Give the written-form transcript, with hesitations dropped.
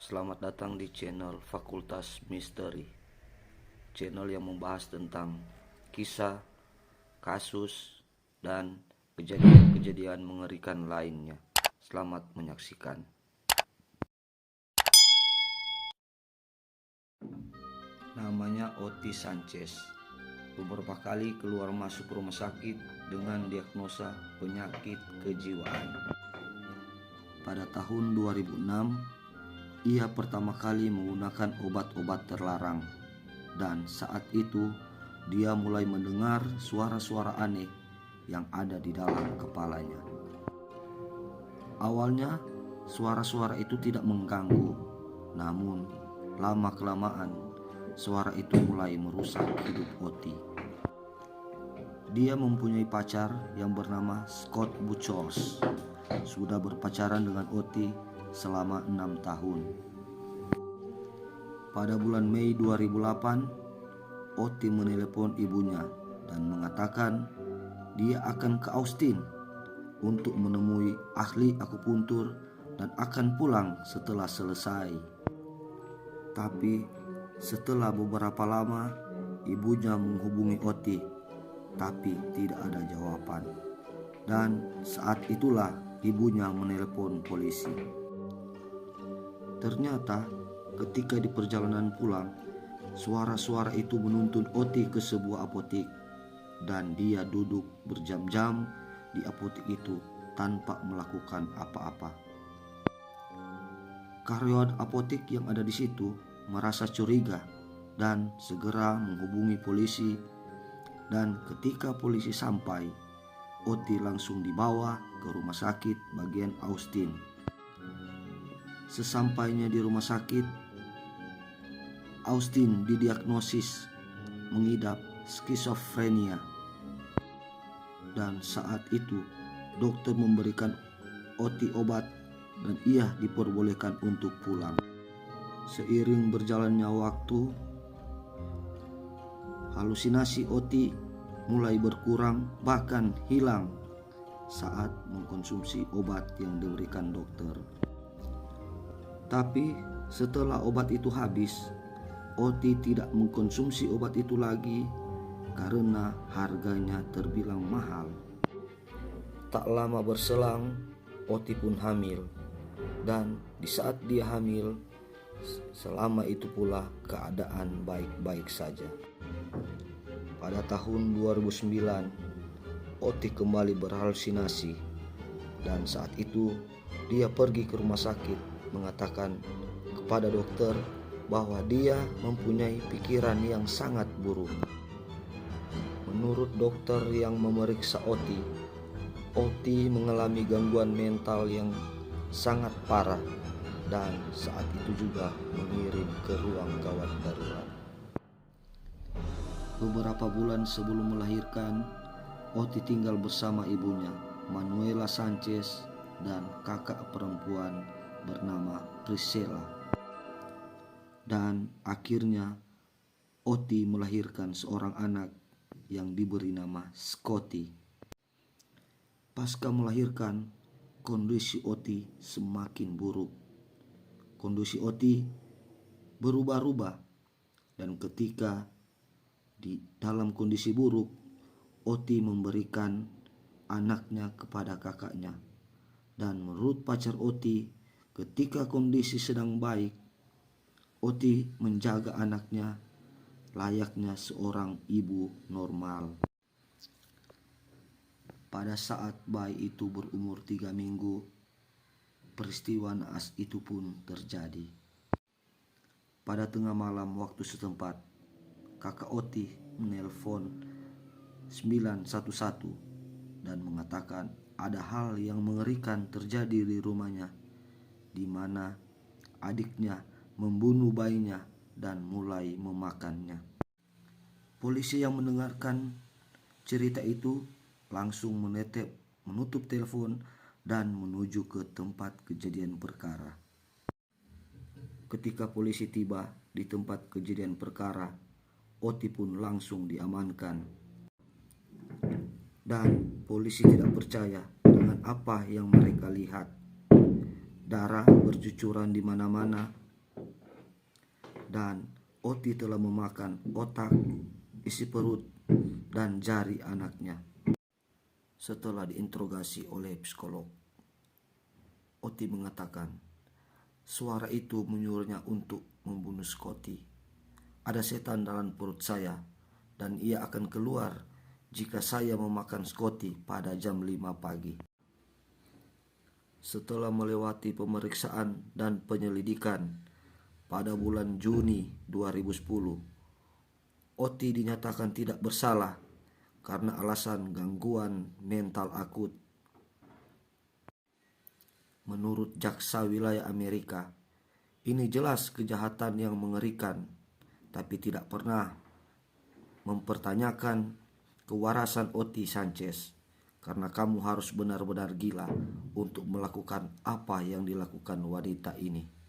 Selamat datang di channel Fakultas Misteri, channel yang membahas tentang kisah, kasus, dan kejadian-kejadian mengerikan lainnya. Selamat menyaksikan. Namanya Oti Sanchez. Beberapa kali keluar masuk rumah sakit dengan diagnosa penyakit kejiwaan. Pada tahun 2006, ia pertama kali menggunakan obat-obat terlarang, dan saat itu dia mulai mendengar suara-suara aneh yang ada di dalam kepalanya. Awalnya suara-suara itu tidak mengganggu, namun lama-kelamaan suara itu mulai merusak hidup Oti. Dia mempunyai pacar yang bernama Scott Buchholz. Sudah berpacaran dengan Oti selama 6 tahun. Pada bulan Mei 2008, Oti menelepon ibunya dan mengatakan dia akan ke Austin untuk menemui ahli akupuntur dan akan pulang setelah selesai. Tapi setelah beberapa lama, ibunya menghubungi Oti, tapi tidak ada jawaban. Dan saat itulah ibunya menelepon polisi. Ternyata ketika di perjalanan pulang, suara-suara itu menuntun Oti ke sebuah apotik, dan dia duduk berjam-jam di apotik itu tanpa melakukan apa-apa. Karyawan apotik yang ada di situ merasa curiga dan segera menghubungi polisi, dan ketika polisi sampai, Oti langsung dibawa ke rumah sakit bagian Austin. Sesampainya di rumah sakit, Austin didiagnosis mengidap skizofrenia, dan saat itu dokter memberikan Oti obat dan ia diperbolehkan untuk pulang. Seiring berjalannya waktu, halusinasi Oti mulai berkurang bahkan hilang saat mengkonsumsi obat yang diberikan dokter. Tapi setelah obat itu habis, Oti tidak mengkonsumsi obat itu lagi karena harganya terbilang mahal. Tak lama berselang, Oti pun hamil, dan di saat dia hamil, selama itu pula keadaan baik-baik saja. Pada tahun 2009, Oti kembali berhalusinasi, dan saat itu dia pergi ke rumah sakit mengatakan kepada dokter bahwa dia mempunyai pikiran yang sangat buruk. Menurut dokter yang memeriksa Oti mengalami gangguan mental yang sangat parah, dan saat itu juga mengirim ke ruang gawat darurat. Beberapa bulan sebelum melahirkan, Oti tinggal bersama ibunya, Manuela Sanchez, dan kakak perempuan bernama Priscilla. Dan akhirnya Oti melahirkan seorang anak yang diberi nama Scotty. Pasca melahirkan, kondisi Oti semakin buruk. Kondisi Oti berubah-ubah, dan ketika di dalam kondisi buruk, Oti memberikan anaknya kepada kakaknya. Dan menurut pacar Oti, ketika kondisi sedang baik, Oti menjaga anaknya layaknya seorang ibu normal. Pada saat bayi itu berumur 3 minggu, peristiwa naas itu pun terjadi. Pada tengah malam waktu setempat, kakak Oti menelpon 911 dan mengatakan ada hal yang mengerikan terjadi di rumahnya, di mana adiknya membunuh bayinya dan mulai memakannya. Polisi yang mendengarkan cerita itu langsung menutup telepon dan menuju ke tempat kejadian perkara. Ketika polisi tiba di tempat kejadian perkara, Oti pun langsung diamankan. Dan polisi tidak percaya dengan apa yang mereka lihat. Darah bercucuran di mana-mana dan Oti telah memakan otak, isi perut, dan jari anaknya. Setelah diinterogasi oleh psikolog, Oti mengatakan suara itu menyuruhnya untuk membunuh Scotty. Ada setan dalam perut saya dan ia akan keluar jika saya memakan Scotty pada jam 5 pagi. Setelah melewati pemeriksaan dan penyelidikan pada bulan Juni 2010, Oti dinyatakan tidak bersalah karena alasan gangguan mental akut. Menurut jaksa wilayah Amerika, ini jelas kejahatan yang mengerikan, tapi tidak pernah mempertanyakan kewarasan Oti Sanchez, karena kamu harus benar-benar gila untuk melakukan apa yang dilakukan wanita ini.